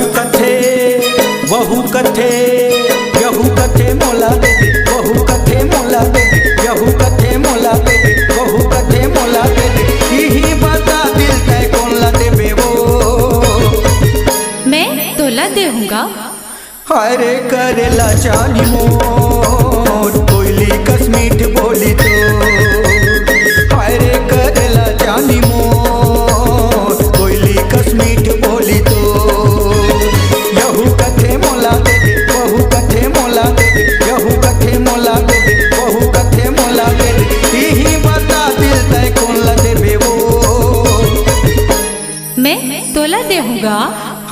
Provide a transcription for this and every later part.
वहू कथे यहू कथे मोला दे दे, वहू कथे मोला दे दे, यहू कथे मोला दे दे, वहू कथे मोला दे दे, यही बता दिल तय कौन ला देबे वो। मैं तोला देऊंगा। अरे करेला चाली मोर कोयली कस मीठ बोली तो, अरे करेला चाली मोर कोयली कस मीठ बोली तो, यहू कथे मोला दे दे, वहू कथे मोला दे दे, यहू कथे मोला दे दे, वहू कथे मोला दे दे, यही बता दिल तय कौन ला देबे वो। मैं तोला देऊंगा।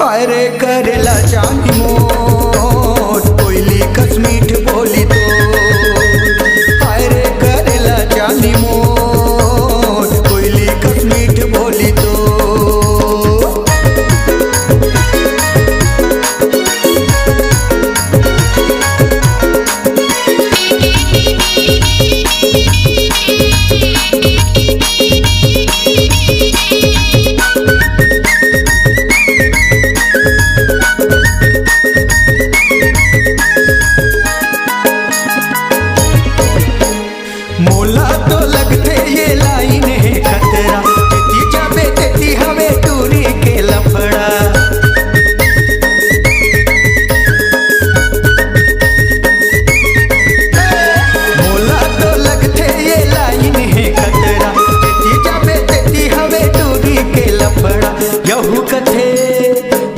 अरे करेला चाली मोर कोयली कस मीठ बोली तो, अरे करेला चाली मोर कोयली कस मीठ बोली तो। मोला तो लगते ये लाइन है खतरा, तेती जाबे तेती हवे दूरी के लफड़ा। मोला तो लगते ये लाइन है खतरा, तेती जाबे तेती हवे दूरी के लफड़ा। यहू कथे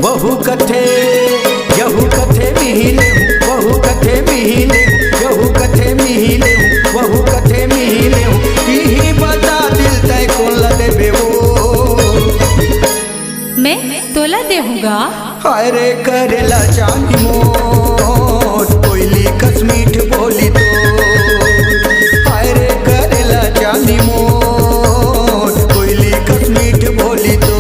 वहू कथे यहू कथे मिहिले हूँ, वहू कथे मिहिले हूँ, यहू कथे मिहिले हूँ, वहू कथे मिहिले हूँ, यही बता दिल तय कौन ला देबे वो। मैं तोला देऊंगा। अरे करेला चाली मोर कोयली कस मीठ बोली तो, अरे करेला चाली मोर कोयली कस मीठ बोली तो।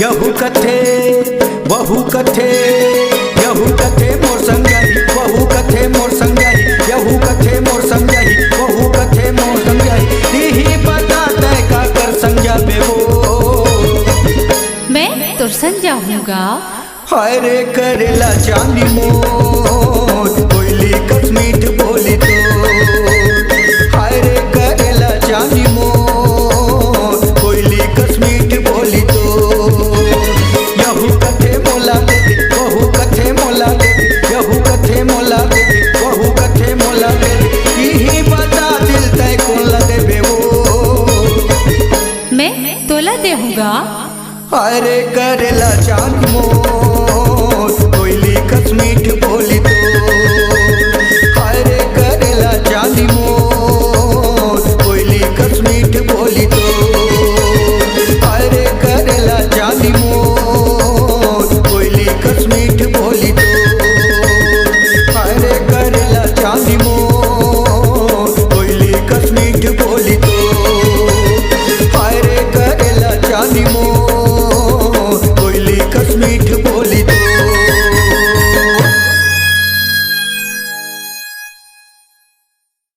यहू कथे वहू कथे यहू कथे मोर संगही, वहू कथे मोर संगही, यहू कथे मोर संगही, वहू कथे मोर संगही, यही बता तय का कर संजाबे वो। मैं तो समझाऊंगा। अरे करेला चाली मोर कोयली कस मीठ बोली तो, अरे करेला चाली मोर कोयली कस मीठ बोली तो, यहू कथे मोला दे दे, वहू कथे मोला दे दे, यहू कथे मोला दे दे, वहू कथे मोला दे दे, यही बता दिल तय कौन ला देबे वो। मैं तोला देऊंगा। अरे करेला चाली मोर कोयली कस मीठ